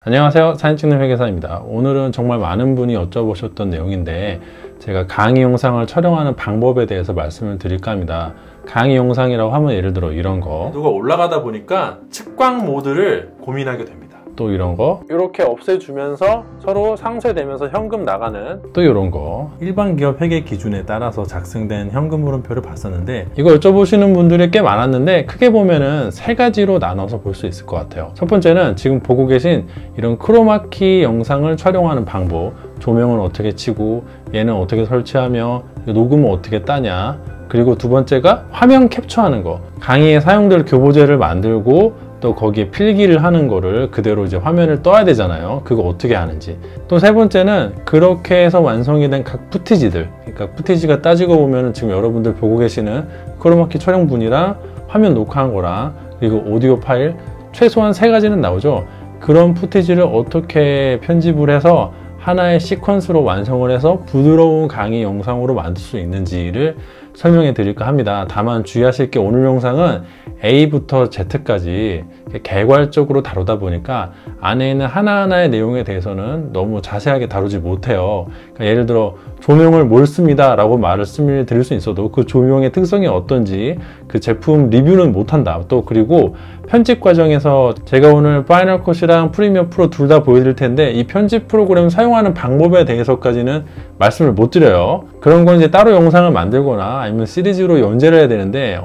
안녕하세요, 사진 찍는 회계사입니다. 오늘은 정말 많은 분이 여쭤보셨던 내용인데 제가 강의 영상을 촬영하는 방법에 대해서 말씀을 드릴까 합니다. 강의 영상이라고 하면 예를 들어 이런 거 누가 올라가다 보니까 측광 모드를 고민하게 됩니다. 또 이런 거 이렇게 없애주면서 서로 상쇄되면서 현금 나가는, 또 이런 거 일반 기업 회계 기준에 따라서 작성된 현금 흐름표를 봤었는데 이거 여쭤보시는 분들이 꽤 많았는데 크게 보면은 세 가지로 나눠서 볼 수 있을 것 같아요. 첫 번째는 지금 보고 계신 이런 크로마키 영상을 촬영하는 방법, 조명은 어떻게 치고 얘는 어떻게 설치하며 녹음은 어떻게 따냐, 그리고 두 번째가 화면 캡처하는 거, 강의에 사용될 교보제를 만들고 또 거기에 필기를 하는 거를 그대로 이제 화면을 떠야 되잖아요. 그거 어떻게 하는지. 또 세 번째는 그렇게 해서 완성이 된 각 푸티지들, 그러니까 푸티지가 따지고 보면은 지금 여러분들 보고 계시는 크로마키 촬영분이랑 화면 녹화한 거랑 그리고 오디오 파일 최소한 세 가지는 나오죠. 그런 푸티지를 어떻게 편집을 해서 하나의 시퀀스로 완성을 해서 부드러운 강의 영상으로 만들 수 있는지를 설명해 드릴까 합니다. 다만 주의하실 게 오늘 영상은 A부터 Z까지 개괄적으로 다루다 보니까 안에 있는 하나하나의 내용에 대해서는 너무 자세하게 다루지 못해요. 그러니까 예를 들어 조명을 뭘 씁니다 라고 말씀을 드릴 수 있어도 그 조명의 특성이 어떤지 그 제품 리뷰는 못한다. 또 그리고 편집 과정에서 제가 오늘 파이널 컷이랑 프리미어 프로 둘 다 보여드릴 텐데 이 편집 프로그램 사용하는 방법에 대해서까지는 말씀을 못 드려요. 그런 건 이제 따로 영상을 만들거나 아니면 시리즈로 연재를 해야 되는데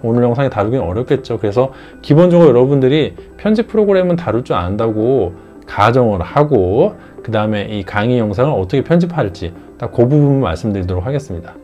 오늘 영상에 다루기는 어렵겠죠. 그래서 기본적으로 여러분들이 편집 프로그램은 다룰 줄 안다고 가정을 하고 그 다음에 이 강의 영상을 어떻게 편집할지 딱 그 부분 말씀드리도록 하겠습니다.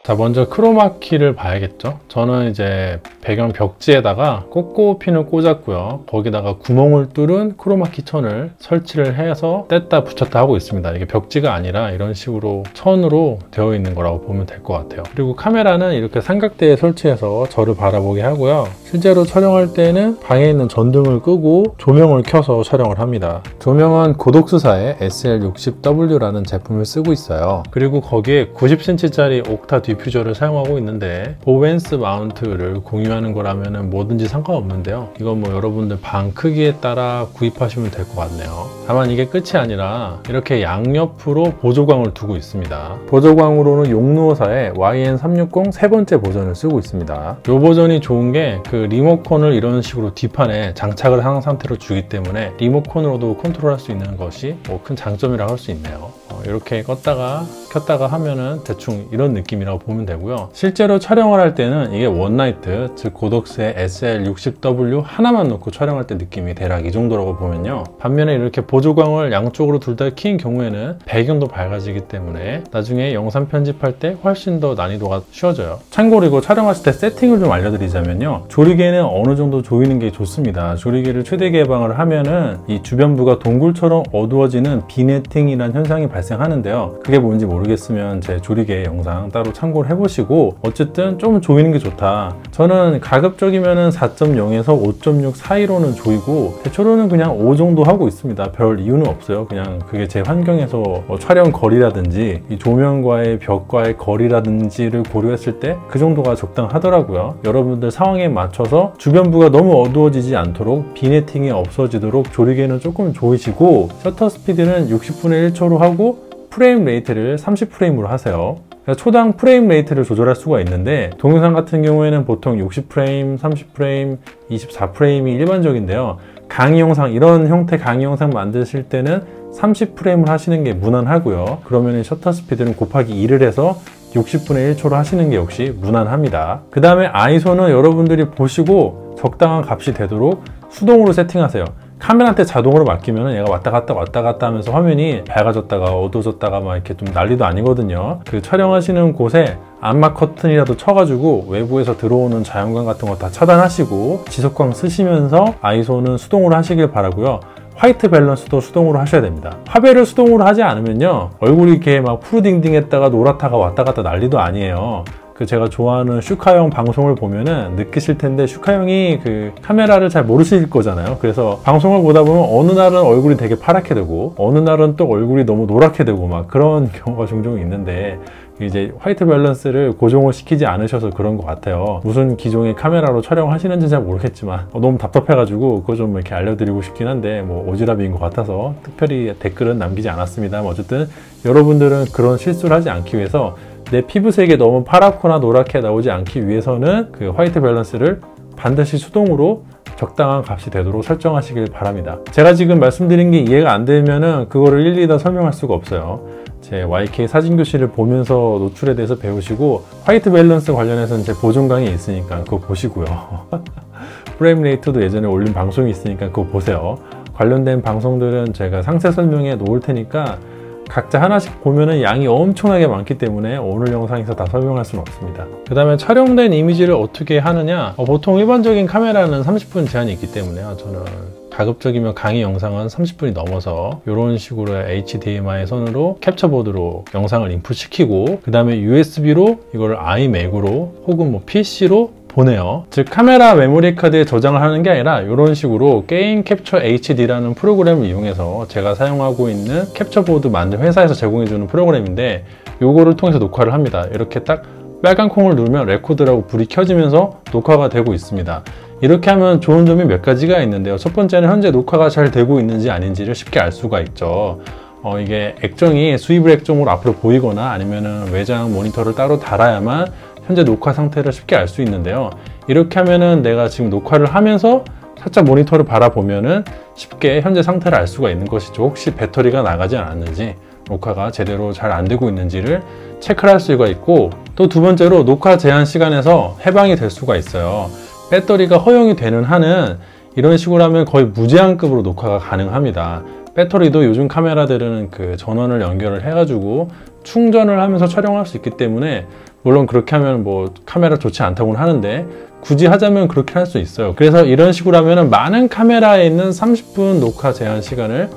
자, 먼저 크로마키를 봐야겠죠. 저는 이제 배경 벽지에다가 꽃꽃핀을 꽂았고요. 거기다가 구멍을 뚫은 크로마키 천을 설치를 해서 뗐다 붙였다 하고 있습니다. 이게 벽지가 아니라 이런 식으로 천으로 되어 있는 거라고 보면 될 것 같아요. 그리고 카메라는 이렇게 삼각대에 설치해서 저를 바라보게 하고요. 실제로 촬영할 때는 방에 있는 전등을 끄고 조명을 켜서 촬영을 합니다. 조명은 고독스사의 SL60W라는 제품을 쓰고 있어요. 그리고 거기에 90cm짜리 옥타 디퓨저를 사용하고 있는데 보벤스 마운트를 공유하는 거라면 뭐든지 상관없는데요. 이건 뭐 여러분들 방 크기에 따라 구입하시면 될 것 같네요. 다만 이게 끝이 아니라 이렇게 양옆으로 보조광을 두고 있습니다. 보조광으로는 용루어사의 YN360 세 번째 버전을 쓰고 있습니다. 이 버전이 좋은 게 그 리모컨을 이런 식으로 뒷판에 장착을 한 상태로 주기 때문에 리모컨으로도 컨트롤할 수 있는 것이 뭐 큰 장점이라고 할 수 있네요. 이렇게 껐다가 켰다가 하면은 대충 이런 느낌이라고 보면 되고요. 실제로 촬영을 할 때는 이게 원나이트, 즉 고독스의 SL60W 하나만 놓고 촬영할 때 느낌이 대략 이 정도라고 보면요. 반면에 이렇게 보조광을 양쪽으로 둘 다 켜인 경우에는 배경도 밝아지기 때문에 나중에 영상 편집할 때 훨씬 더 난이도가 쉬워져요. 참고로 이거 촬영하실 때 세팅을 좀 알려드리자면요. 조리개는 어느 정도 조이는 게 좋습니다. 조리개를 최대 개방을 하면은 이 주변부가 동굴처럼 어두워지는 비네팅이라는 현상이 발생하는데요. 그게 뭔지 모르겠으면 제 조리개 영상 따로 참고를 해보시고 어쨌든 좀 조이는 게 좋다. 저는 가급적이면 4.0에서 5.6 사이로는 조이고 대체로는 그냥 5 정도 하고 있습니다. 별 이유는 없어요. 그냥 그게 제 환경에서 뭐 촬영 거리라든지 이 조명과의 벽과의 거리라든지를 고려했을 때 그 정도가 적당하더라고요. 여러분들 상황에 맞춰서 주변부가 너무 어두워지지 않도록 비네팅이 없어지도록 조리개는 조금 조이시고 셔터 스피드는 60분의 1초로 하고 프레임 레이트를 30프레임으로 하세요. 초당 프레임 레이트를 조절할 수가 있는데 동영상 같은 경우에는 보통 60프레임, 30프레임, 24프레임이 일반적인데요. 강의 영상, 이런 형태 강의 영상 만드실 때는 30프레임을 하시는 게 무난하고요. 그러면 셔터 스피드는 곱하기 2를 해서 60분의 1초로 하시는 게 역시 무난합니다. 그 다음에 아이소는 여러분들이 보시고 적당한 값이 되도록 수동으로 세팅하세요. 카메라한테 자동으로 맡기면 얘가 왔다 갔다 하면서 화면이 밝아졌다가 어두워졌다가 막 이렇게 좀 난리도 아니거든요. 그 촬영하시는 곳에 암막 커튼이라도 쳐가지고 외부에서 들어오는 자연광 같은 거 다 차단하시고 지속광 쓰시면서 아이소는 수동으로 하시길 바라고요. 화이트 밸런스도 수동으로 하셔야 됩니다. 화배를 수동으로 하지 않으면요 얼굴이 이렇게 막 푸르딩딩 했다가 노랗다가 왔다 갔다 난리도 아니에요. 그 제가 좋아하는 슈카형 방송을 보면은 느끼실 텐데 슈카형이 그 카메라를 잘 모르실 거잖아요. 그래서 방송을 보다 보면 어느 날은 얼굴이 되게 파랗게 되고 어느 날은 또 얼굴이 너무 노랗게 되고 막 그런 경우가 종종 있는데 이제 화이트 밸런스를 고정을 시키지 않으셔서 그런 것 같아요. 무슨 기종의 카메라로 촬영하시는지 잘 모르겠지만 너무 답답해가지고 그거 좀 이렇게 알려드리고 싶긴 한데 뭐 오지랖인 것 같아서 특별히 댓글은 남기지 않았습니다. 어쨌든 여러분들은 그런 실수를 하지 않기 위해서 내 피부색이 너무 파랗거나 노랗게 나오지 않기 위해서는 그 화이트 밸런스를 반드시 수동으로 적당한 값이 되도록 설정하시길 바랍니다. 제가 지금 말씀드린 게 이해가 안 되면은 그거를 일일이 다 설명할 수가 없어요. 제 YK 사진교실을 보면서 노출에 대해서 배우시고 화이트 밸런스 관련해서는 제 보존 강의 있으니까 그거 보시고요. 프레임 레이트도 예전에 올린 방송이 있으니까 그거 보세요. 관련된 방송들은 제가 상세 설명에 놓을 테니까 각자 하나씩 보면은 양이 엄청나게 많기 때문에 오늘 영상에서 다 설명할 수는 없습니다. 그 다음에 촬영된 이미지를 어떻게 하느냐, 보통 일반적인 카메라는 30분 제한이 있기 때문에요. 저는 가급적이면 강의 영상은 30분이 넘어서 이런 식으로 HDMI 선으로 캡처보드로 영상을 인풋시키고 그 다음에 USB로 이걸 아이맥으로 혹은 뭐 PC로 보내요. 즉 카메라 메모리 카드에 저장을 하는 게 아니라 이런 식으로 게임 캡처 HD라는 프로그램을 이용해서 제가 사용하고 있는 캡처보드 만든 회사에서 제공해주는 프로그램인데 요거를 통해서 녹화를 합니다. 이렇게 딱 빨간 콩을 누르면 레코드라고 불이 켜지면서 녹화가 되고 있습니다. 이렇게 하면 좋은 점이 몇 가지가 있는데요. 첫 번째는 현재 녹화가 잘 되고 있는지 아닌지를 쉽게 알 수가 있죠. 이게 액정이 수입을 액정으로 앞으로 보이거나 아니면은 외장 모니터를 따로 달아야만 현재 녹화 상태를 쉽게 알 수 있는데요. 이렇게 하면은 내가 지금 녹화를 하면서 살짝 모니터를 바라보면은 쉽게 현재 상태를 알 수가 있는 것이죠. 혹시 배터리가 나가지 않았는지, 녹화가 제대로 잘 안 되고 있는지를 체크를 할 수가 있고, 또 두 번째로 녹화 제한 시간에서 해방이 될 수가 있어요. 배터리가 허용이 되는 한은 이런 식으로 하면 거의 무제한급으로 녹화가 가능합니다. 배터리도 요즘 카메라들은 그 전원을 연결을 해가지고 충전을 하면서 촬영할 수 있기 때문에 물론 그렇게 하면 뭐 카메라 좋지 않다고는 하는데 굳이 하자면 그렇게 할 수 있어요. 그래서 이런 식으로 하면은 많은 카메라에 있는 30분 녹화 제한 시간을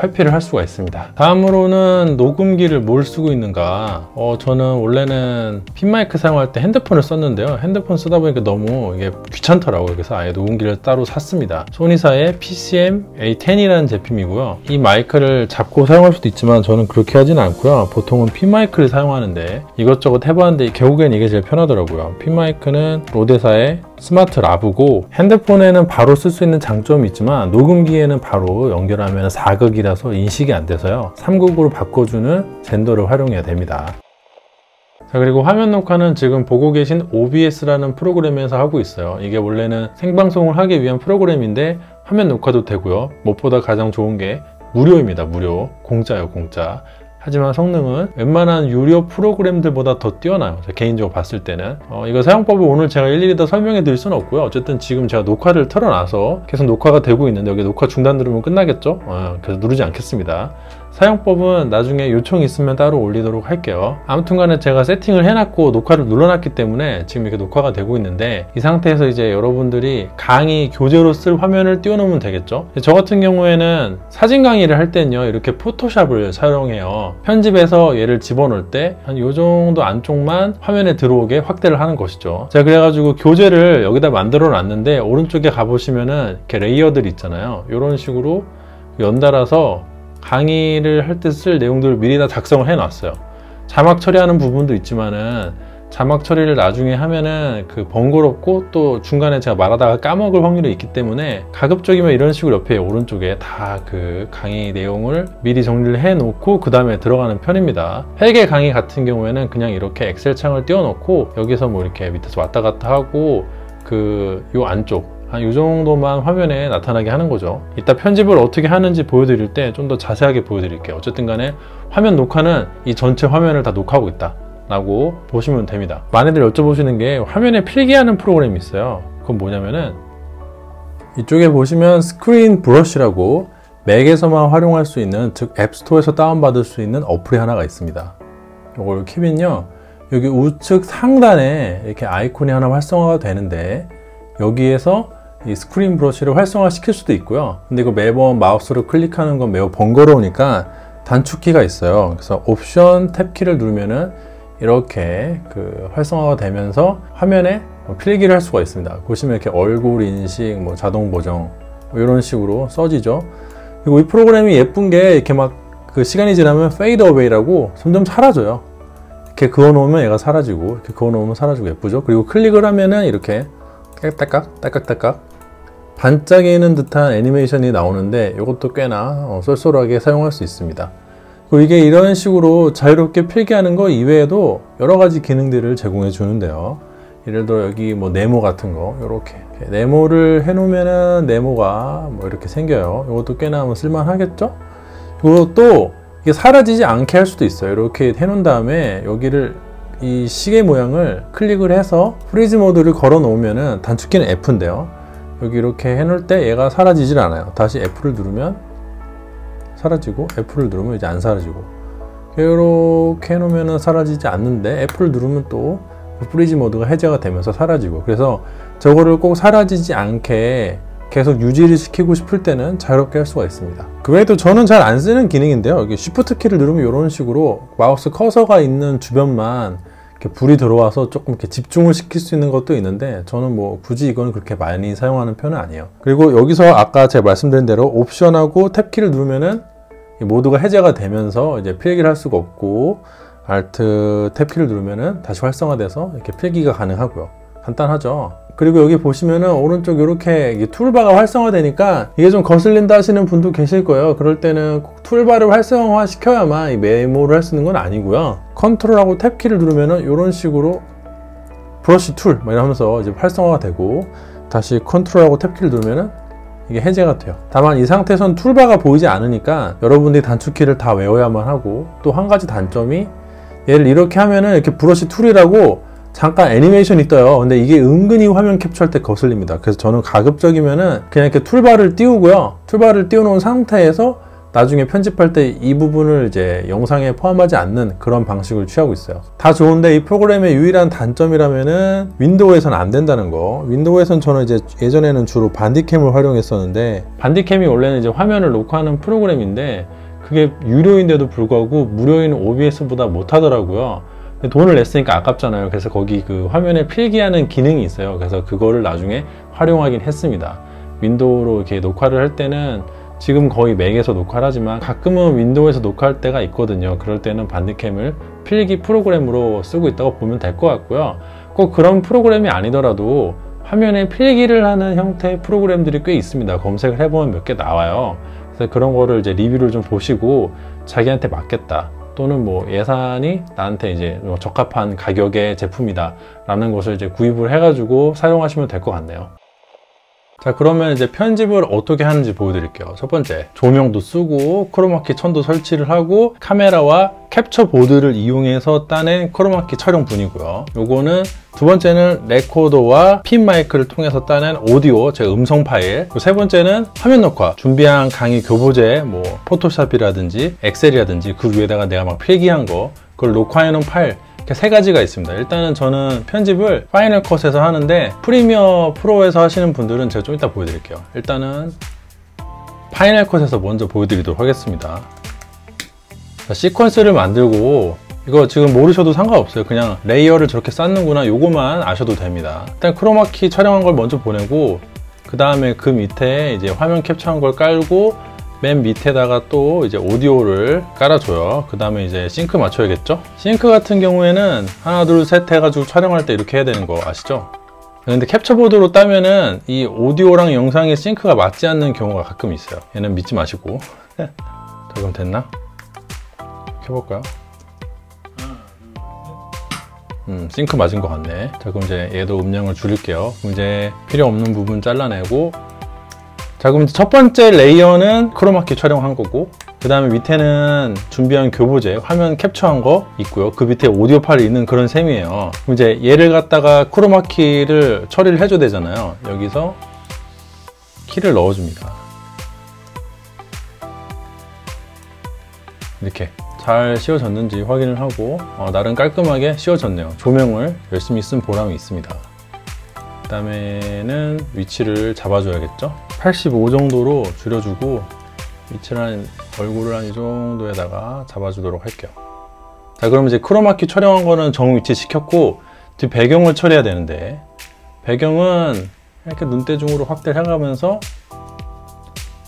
회피를 할 수가 있습니다. 다음으로는 녹음기를 뭘 쓰고 있는가. 저는 원래는 핀 마이크 사용할 때 핸드폰을 썼는데요. 핸드폰 쓰다 보니까 너무 이게 귀찮더라고요. 그래서 아예 녹음기를 따로 샀습니다. 소니사의 PCM-A10이라는 제품이고요. 이 마이크를 잡고 사용할 수도 있지만 저는 그렇게 하지는 않고요. 보통은 핀 마이크를 사용하는데 이것저것 해봤는데 결국엔 이게 제일 편하더라고요. 핀 마이크는 로데사의 스마트 라브고 핸드폰에는 바로 쓸 수 있는 장점이 있지만 녹음기에는 바로 연결하면 4극이라서 인식이 안 돼서요. 3극으로 바꿔주는 젠더를 활용해야 됩니다. 자, 그리고 화면 녹화는 지금 보고 계신 OBS라는 프로그램에서 하고 있어요. 이게 원래는 생방송을 하기 위한 프로그램인데 화면 녹화도 되고요. 무엇보다 가장 좋은 게 무료입니다. 무료. 공짜예요, 공짜. 하지만 성능은 웬만한 유료 프로그램들보다 더 뛰어나요. 제가 개인적으로 봤을 때는 이거 사용법을 오늘 제가 일일이 다 설명해 드릴 수는 없고요. 어쨌든 지금 제가 녹화를 틀어놔서 계속 녹화가 되고 있는데 여기 녹화 중단 누르면 끝나겠죠? 그래서 누르지 않겠습니다. 사용법은 나중에 요청이 있으면 따로 올리도록 할게요. 아무튼 간에 제가 세팅을 해놨고 녹화를 눌러놨기 때문에 지금 이렇게 녹화가 되고 있는데 이 상태에서 이제 여러분들이 강의 교재로 쓸 화면을 띄워놓으면 되겠죠. 저 같은 경우에는 사진 강의를 할 때는요 이렇게 포토샵을 사용해요. 편집해서 얘를 집어넣을 때 한 요 정도 안쪽만 화면에 들어오게 확대를 하는 것이죠. 제가 그래가지고 교재를 여기다 만들어 놨는데 오른쪽에 가보시면은 이렇게 레이어들 있잖아요. 이런 식으로 연달아서 강의를 할 때 쓸 내용들을 미리 다 작성을 해 놨어요. 자막 처리하는 부분도 있지만은 자막 처리를 나중에 하면은 그 번거롭고 또 중간에 제가 말하다가 까먹을 확률이 있기 때문에 가급적이면 이런 식으로 옆에 오른쪽에 다 그 강의 내용을 미리 정리를 해 놓고 그 다음에 들어가는 편입니다. 회계 강의 같은 경우에는 그냥 이렇게 엑셀 창을 띄워 놓고 여기서 뭐 이렇게 밑에서 왔다 갔다 하고 그 요 안쪽 한 이 정도만 화면에 나타나게 하는 거죠. 이따 편집을 어떻게 하는지 보여드릴 때 좀 더 자세하게 보여드릴게요. 어쨌든 간에 화면 녹화는 이 전체 화면을 다 녹화하고 있다 라고 보시면 됩니다. 많이들 여쭤보시는 게 화면에 필기하는 프로그램이 있어요. 그건 뭐냐면은 이쪽에 보시면 스크린 브러쉬라고 맥에서만 활용할 수 있는, 즉 앱스토어에서 다운받을 수 있는 어플이 하나가 있습니다. 이걸 키면요 여기 우측 상단에 이렇게 아이콘이 하나 활성화가 되는데 여기에서 이 스크린 브러쉬를 활성화 시킬 수도 있고요. 근데 이거 매번 마우스로 클릭하는 건 매우 번거로우니까 단축키가 있어요. 그래서 옵션 탭키를 누르면은 이렇게 그 활성화가 되면서 화면에 필기를 할 수가 있습니다. 보시면 이렇게 얼굴 인식, 뭐 자동 보정 뭐 이런 식으로 써지죠. 그리고 이 프로그램이 예쁜 게 이렇게 막 그 시간이 지나면 페이드 어웨이라고 점점 사라져요. 이렇게 그어놓으면 얘가 사라지고, 이렇게 그어놓으면 사라지고 예쁘죠? 그리고 클릭을 하면은 이렇게 딸깍딸깍 반짝이는 듯한 애니메이션이 나오는데 이것도 꽤나 쏠쏠하게 사용할 수 있습니다. 그리고 이게 이런 식으로 자유롭게 필기하는 거 이외에도 여러 가지 기능들을 제공해 주는데요. 예를 들어 여기 뭐 네모 같은 거 이렇게 네모를 해 놓으면은 네모가 뭐 이렇게 생겨요. 이것도 꽤나 쓸만하겠죠? 이것도 이게 사라지지 않게 할 수도 있어요. 이렇게 해 놓은 다음에 여기를 이 시계 모양을 클릭을 해서 프리즈 모드를 걸어 놓으면은 단축키는 F인데요. 여기 이렇게 해 놓을 때 얘가 사라지질 않아요. 다시 F를 누르면 사라지고, F를 누르면 이제 안 사라지고, 이렇게 해 놓으면 사라지지 않는데 F를 누르면 또 프리즈 모드가 해제가 되면서 사라지고, 그래서 저거를 꼭 사라지지 않게 계속 유지를 시키고 싶을 때는 자유롭게 할 수가 있습니다. 그 외에도 저는 잘 안 쓰는 기능인데요. 여기 Shift 키를 누르면 이런 식으로 마우스 커서가 있는 주변만 이렇게 불이 들어와서 조금 이렇게 집중을 시킬 수 있는 것도 있는데, 저는 뭐 굳이 이거는 그렇게 많이 사용하는 편은 아니에요. 그리고 여기서 아까 제가 말씀드린 대로 옵션하고 탭키를 누르면은 이 모드가 해제가 되면서 이제 필기를 할 수가 없고, Alt 탭키를 누르면은 다시 활성화돼서 이렇게 필기가 가능하고요. 간단하죠? 그리고 여기 보시면은 오른쪽 이렇게 툴바가 활성화되니까 이게 좀 거슬린다 하시는 분도 계실 거예요. 그럴 때는 꼭 툴바를 활성화 시켜야만 이 메모를 할 수 있는 건 아니고요. 컨트롤하고 탭키를 누르면은 이런 식으로 브러쉬 툴 이러면서 이제 활성화가 되고, 다시 컨트롤하고 탭키를 누르면은 이게 해제가 돼요. 다만 이 상태에선 툴바가 보이지 않으니까 여러분들이 단축키를 다 외워야만 하고, 또 한 가지 단점이 얘를 이렇게 하면은 이렇게 브러쉬 툴이라고 잠깐 애니메이션이 떠요. 근데 이게 은근히 화면 캡처할 때 거슬립니다. 그래서 저는 가급적이면은 그냥 이렇게 툴바를 띄우고요. 툴바를 띄워놓은 상태에서 나중에 편집할 때 이 부분을 이제 영상에 포함하지 않는 그런 방식을 취하고 있어요. 다 좋은데 이 프로그램의 유일한 단점이라면은 윈도우에서는 안 된다는 거. 윈도우에서는 저는 이제 예전에는 주로 반디캠을 활용했었는데, 반디캠이 원래는 이제 화면을 녹화하는 프로그램인데 그게 유료인데도 불구하고 무료인 OBS보다 못하더라고요. 돈을 냈으니까 아깝잖아요. 그래서 거기 그 화면에 필기하는 기능이 있어요. 그래서 그거를 나중에 활용하긴 했습니다. 윈도우로 이렇게 녹화를 할 때는 지금 거의 맥에서 녹화를 하지만 가끔은 윈도우에서 녹화할 때가 있거든요. 그럴 때는 반디캠을 필기 프로그램으로 쓰고 있다고 보면 될 것 같고요. 꼭 그런 프로그램이 아니더라도 화면에 필기를 하는 형태의 프로그램들이 꽤 있습니다. 검색을 해보면 몇 개 나와요. 그래서 그런 거를 이제 리뷰를 좀 보시고 자기한테 맞겠다, 또는 뭐 예산이 나한테 이제 적합한 가격의 제품이다 라는 것을 이제 구입을 해가지고 사용하시면 될 것 같네요. 자, 그러면 이제 편집을 어떻게 하는지 보여드릴게요. 첫 번째, 조명도 쓰고 크로마키 천도 설치를 하고 카메라와 캡처 보드를 이용해서 따낸 크로마키 촬영분이고요. 요거는 두 번째는 레코더와 핀 마이크를 통해서 따낸 오디오, 제 음성 파일. 세 번째는 화면 녹화, 준비한 강의 교보제, 뭐 포토샵이라든지 엑셀이라든지 그 위에다가 내가 막 필기한 거, 그걸 녹화해 놓은 파일. 이렇게 세 가지가 있습니다. 일단은 저는 편집을 파이널 컷에서 하는데, 프리미어 프로에서 하시는 분들은 제가 좀 이따 보여드릴게요. 일단은 파이널 컷에서 먼저 보여드리도록 하겠습니다. 자, 시퀀스를 만들고, 이거 지금 모르셔도 상관없어요. 그냥 레이어를 저렇게 쌓는구나, 요거만 아셔도 됩니다. 일단 크로마키 촬영한 걸 먼저 보내고, 그 다음에 그 밑에 이제 화면 캡처한 걸 깔고, 맨 밑에다가 또 이제 오디오를 깔아줘요. 그 다음에 이제 싱크 맞춰야겠죠? 싱크 같은 경우에는 하나 둘 셋 해가지고 촬영할 때 이렇게 해야 되는 거 아시죠? 근데 캡처보드로 따면은 이 오디오랑 영상의 싱크가 맞지 않는 경우가 가끔 있어요. 얘는 믿지 마시고. 자, 그럼 됐나? 켜볼까요? 싱크 맞은 것 같네. 자, 그럼 이제 얘도 음량을 줄일게요. 그럼 이제 필요 없는 부분 잘라내고, 자, 그럼 첫 번째 레이어는 크로마키 촬영한 거고, 그 다음에 밑에는 준비한 교보제, 화면 캡처한 거 있고요. 그 밑에 오디오 파일이 있는 그런 셈이에요. 그럼 이제 얘를 갖다가 크로마키를 처리를 해줘야 되잖아요. 여기서 키를 넣어줍니다. 이렇게 잘 씌워졌는지 확인을 하고, 나름 깔끔하게 씌워졌네요. 조명을 열심히 쓴 보람이 있습니다. 그 다음에는 위치를 잡아줘야겠죠? 85 정도로 줄여주고, 위치를 한, 얼굴을 한 이 정도에다가 잡아주도록 할게요. 자, 그럼 이제 크로마키 촬영한 거는 정 위치 시켰고, 지금 배경을 처리해야 되는데, 배경은 이렇게 눈대중으로 확대를 해가면서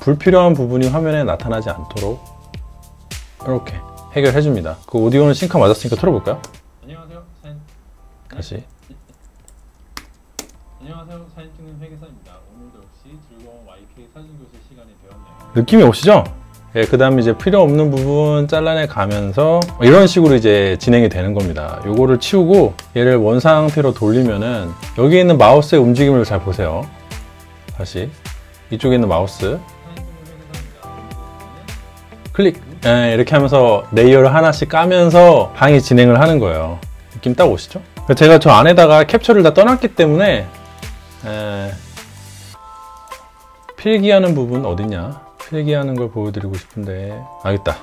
불필요한 부분이 화면에 나타나지 않도록 이렇게 해결해 줍니다. 그 오디오는 싱크 맞았으니까 틀어볼까요? 다시. 안녕하세요. 사진 찍는 회계사입니다. 오늘도 역시 즐거운 YK 사진교실 시간이 되었네요. 느낌이 오시죠? 예, 그 다음에 이제 필요 없는 부분 잘라내 가면서 이런 식으로 이제 진행이 되는 겁니다. 요거를 치우고 얘를 원 상태로 돌리면은 여기 있는 마우스의 움직임을 잘 보세요. 다시 이쪽에 있는 마우스 클릭. 예, 이렇게 하면서 레이어를 하나씩 까면서 방이 진행을 하는 거예요. 느낌 딱 오시죠? 제가 저 안에다가 캡처를 다 떠났기 때문에 필기하는 부분 어딨냐? 필기하는 걸 보여드리고 싶은데 있다.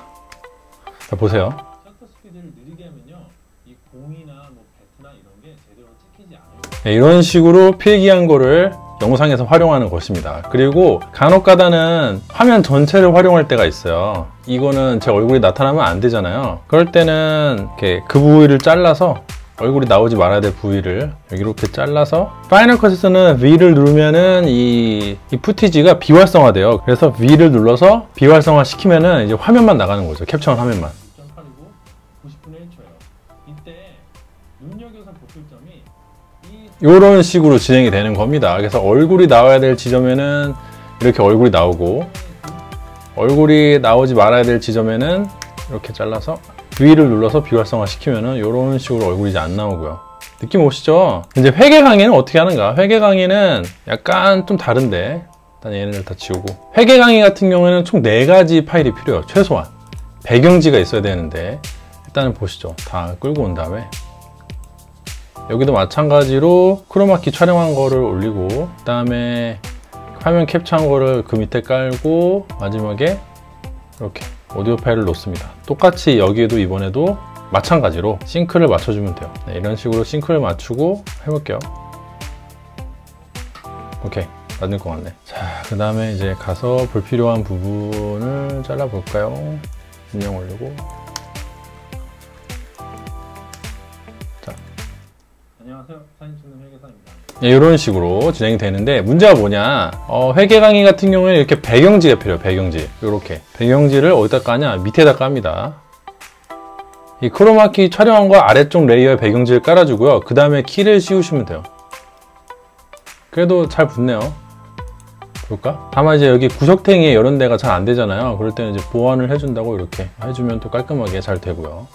자, 보세요. 셔터 스피드를 느리게 하면요, 이 공이나 뭐 배트나 이런 게 제대로 찍히지 않아요. 네, 이런 식으로 필기한 거를 영상에서 활용하는 것입니다. 그리고 간혹가다는 화면 전체를 활용할 때가 있어요. 이거는 제 얼굴이 나타나면 안 되잖아요. 그럴 때는 이렇게 그 부위를 잘라서 얼굴이 나오지 말아야 될 부위를 여기 이렇게 잘라서 파이널 컷에서는 V를 누르면은 이 푸티지가 비활성화돼요. 그래서 V를 눌러서 비활성화 시키면은 이제 화면만 나가는 거죠. 캡처한 화면만. 9.8이고 90분의 1초예요. 이때 눈여겨서 보실 점이 이런 식으로 진행이 되는 겁니다. 그래서 얼굴이 나와야 될 지점에는 이렇게 얼굴이 나오고 얼굴이 나오지 말아야 될 지점에는 이렇게 잘라서 V를 눌러서 비활성화 시키면은 이런 식으로 얼굴이 이제 안 나오고요. 느낌 오시죠? 이제 회계 강의는 어떻게 하는가? 회계 강의는 약간 좀 다른데 일단 얘네를 다 지우고 회계 강의 같은 경우에는 총 4가지 파일이 필요해요. 최소한 배경지가 있어야 되는데 일단은 보시죠. 다 끌고 온 다음에 여기도 마찬가지로 크로마키 촬영한 거를 올리고 그 다음에 화면 캡처한 거를 그 밑에 깔고 마지막에 이렇게 오디오 파일을 놓습니다. 똑같이 여기에도 이번에도 마찬가지로 싱크를 맞춰주면 돼요. 네, 이런 식으로 싱크를 맞추고 해볼게요. 오케이, 맞는 것 같네. 자, 그 다음에 이제 가서 불필요한 부분을 잘라 볼까요? 인형 올리고. 자, 안녕하세요. 사진 찍는 회계사입니다. 네, 이런 식으로 진행이 되는데 문제가 뭐냐, 회계 강의 같은 경우에는 이렇게 배경지가 필요해요. 배경지. 이렇게 배경지를 어디다 까냐, 밑에다 깝니다. 이 크로마키 촬영한 거 아래쪽 레이어에 배경지를 깔아주고요. 그 다음에 키를 씌우시면 돼요. 그래도 잘 붙네요. 볼까? 다만 이제 여기 구석탱이에 이런 데가 잘 안 되잖아요. 그럴 때는 이제 보완을 해준다고 이렇게 해주면 또 깔끔하게 잘 되고요.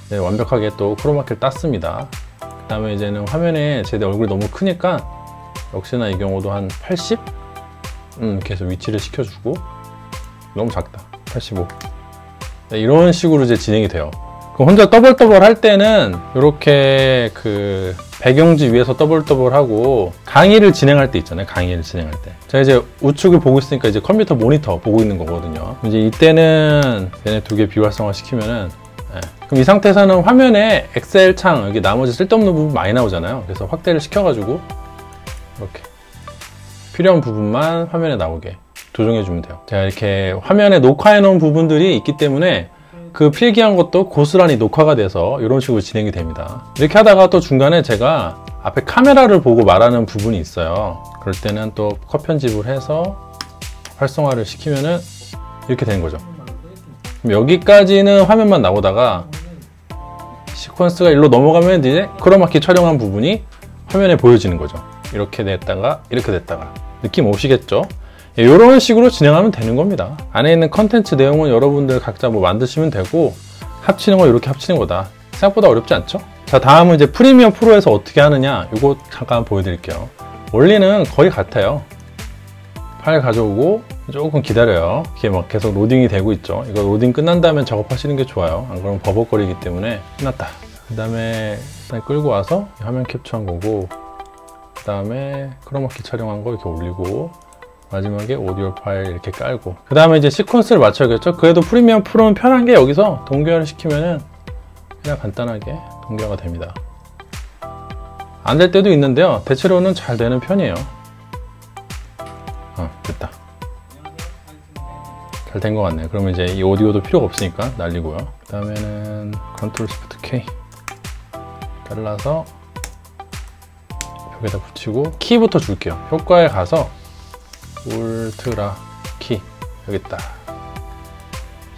네, 완벽하게 또 크로마키를 땄습니다. 그 다음에 이제는 화면에 제 얼굴이 너무 크니까 역시나 이 경우도 한 80? 계속 위치를 시켜주고. 너무 작다. 85. 네, 이런 식으로 이제 진행이 돼요. 그럼 혼자 더블더블 할 때는 이렇게 그 배경지 위에서 더블더블 하고 강의를 진행할 때 있잖아요. 강의를 진행할 때 제가 이제 우측을 보고 있으니까 이제 컴퓨터 모니터 보고 있는 거거든요. 이제 이때는 얘네 두 개 비활성화 시키면은 그럼 이 상태에서는 화면에 엑셀 창 여기 나머지 쓸데없는 부분 많이 나오잖아요. 그래서 확대를 시켜가지고 이렇게 필요한 부분만 화면에 나오게 조정해 주면 돼요. 제가 이렇게 화면에 녹화해 놓은 부분들이 있기 때문에 그 필기한 것도 고스란히 녹화가 돼서 이런 식으로 진행이 됩니다. 이렇게 하다가 또 중간에 제가 앞에 카메라를 보고 말하는 부분이 있어요. 그럴 때는 또 컷 편집을 해서 활성화를 시키면은 이렇게 되는 거죠. 그럼 여기까지는 화면만 나오다가 시퀀스가 일로 넘어가면 이제 크로마키 촬영한 부분이 화면에 보여지는 거죠. 이렇게 됐다가 이렇게 됐다가. 느낌 오시겠죠? 이런 식으로 진행하면 되는 겁니다. 안에 있는 컨텐츠 내용은 여러분들 각자 뭐 만드시면 되고 합치는 거 이렇게 합치는 거다. 생각보다 어렵지 않죠? 자, 다음은 이제 프리미엄 프로에서 어떻게 하느냐, 이거 잠깐 보여드릴게요. 원리는 거의 같아요. 파일 가져오고 조금 기다려요. 이게 막 계속 로딩이 되고 있죠. 이거 로딩 끝난 다음에 작업하시는 게 좋아요. 안 그러면 버벅거리기 때문에. 끝났다. 그 다음에 일단 끌고 와서 화면 캡처한 거고, 그 다음에 크로마키 촬영한 거 이렇게 올리고, 마지막에 오디오 파일 이렇게 깔고, 그 다음에 이제 시퀀스를 맞춰야겠죠. 그래도 프리미엄 프로는 편한 게 여기서 동기화를 시키면은 그냥 간단하게 동기화가 됩니다. 안 될 때도 있는데요, 대체로는 잘 되는 편이에요. 됐다. 잘 된 것 같네요. 그러면 이제 이 오디오도 필요가 없으니까 날리고요. 그 다음에는 컨트롤 시프트 K 잘라서 벽에다 붙이고 키부터 줄게요. 효과에 가서 울트라 키 여기 있다.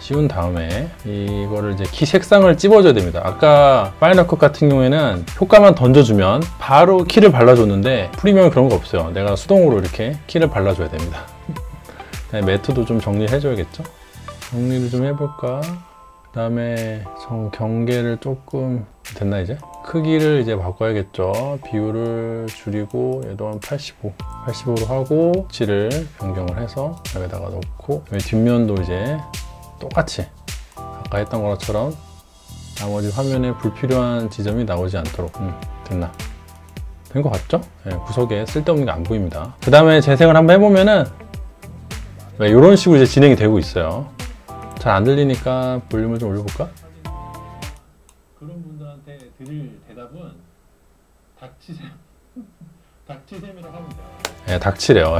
씌운 다음에 이거를 이제 키 색상을 찝어줘야 됩니다. 아까 파이널 컷 같은 경우에는 효과만 던져주면 바로 키를 발라줬는데 프리미엄은 그런 거 없어요. 내가 수동으로 이렇게 키를 발라줘야 됩니다. 매트도 좀 정리해줘야겠죠? 정리를 좀 해볼까? 그 다음에 경계를 조금 됐나 이제? 크기를 이제 바꿔야겠죠. 비율을 줄이고 얘도 한 85로 하고 위치를 변경을 해서 여기다가 놓고 뒷면도 이제 똑같이 아까 했던 것처럼 나머지 화면에 불필요한 지점이 나오지 않도록 됐나? 된 것 같죠? 네, 구석에 쓸데없는 게 안 보입니다. 그 다음에 재생을 한번 해보면은 이런 식으로 이제 진행이 되고 있어요. 잘 안 들리니까 볼륨을 좀 올려볼까? 그런 분들한테 드릴 대답은 닥치셈이라고 합니다. 네, 닥치래요.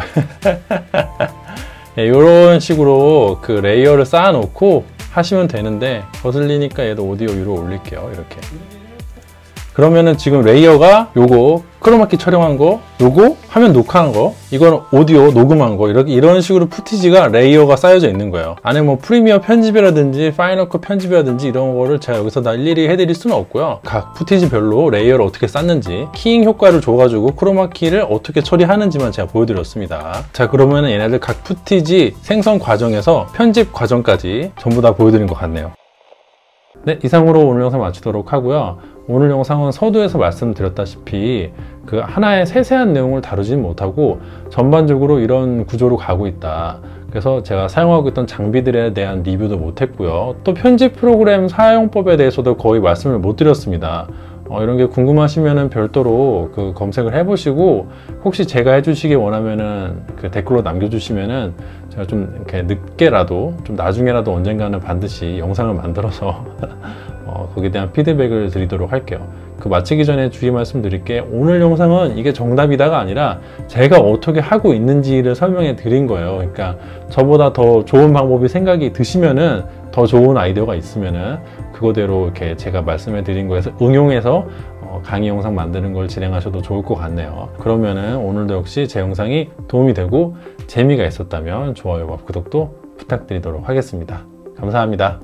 네, 이런 식으로 그 레이어를 쌓아놓고 하시면 되는데 거슬리니까 얘도 오디오 위로 올릴게요. 이렇게. 그러면은 지금 레이어가 요거 크로마키 촬영한 거, 요거 화면 녹화한 거, 이거는 오디오 녹음한 거, 이런 식으로 푸티지가 레이어가 쌓여져 있는 거예요. 안에 뭐 프리미어 편집이라든지 파이널 컷 편집이라든지 이런 거를 제가 여기서 다 일일이 해드릴 수는 없고요. 각 푸티지별로 레이어를 어떻게 쌓는지, 키잉 효과를 줘가지고 크로마키를 어떻게 처리하는지만 제가 보여드렸습니다. 자, 그러면은 얘네들 각 푸티지 생성 과정에서 편집 과정까지 전부 다 보여드린 것 같네요. 네, 이상으로 오늘 영상 마치도록 하고요. 오늘 영상은 서두에서 말씀드렸다시피 그 하나의 세세한 내용을 다루지는 못하고 전반적으로 이런 구조로 가고 있다. 그래서 제가 사용하고 있던 장비들에 대한 리뷰도 못했고요. 또 편집 프로그램 사용법에 대해서도 거의 말씀을 못 드렸습니다. 이런 게 궁금하시면은 별도로 그 검색을 해보시고 혹시 제가 해주시기 원하면은 그 댓글로 남겨주시면은 제가 좀 이렇게 늦게라도 좀 나중에라도 언젠가는 반드시 영상을 만들어서 거기에 대한 피드백을 드리도록 할게요. 그 마치기 전에 주의 말씀드릴게, 오늘 영상은 이게 정답이다가 아니라 제가 어떻게 하고 있는지를 설명해 드린 거예요. 그러니까 저보다 더 좋은 방법이 생각이 드시면은, 더 좋은 아이디어가 있으면은 그거대로 이렇게 제가 말씀해 드린 거에서 응용해서 강의 영상 만드는 걸 진행하셔도 좋을 것 같네요. 그러면은 오늘도 역시 제 영상이 도움이 되고 재미가 있었다면 좋아요와 구독도 부탁드리도록 하겠습니다. 감사합니다.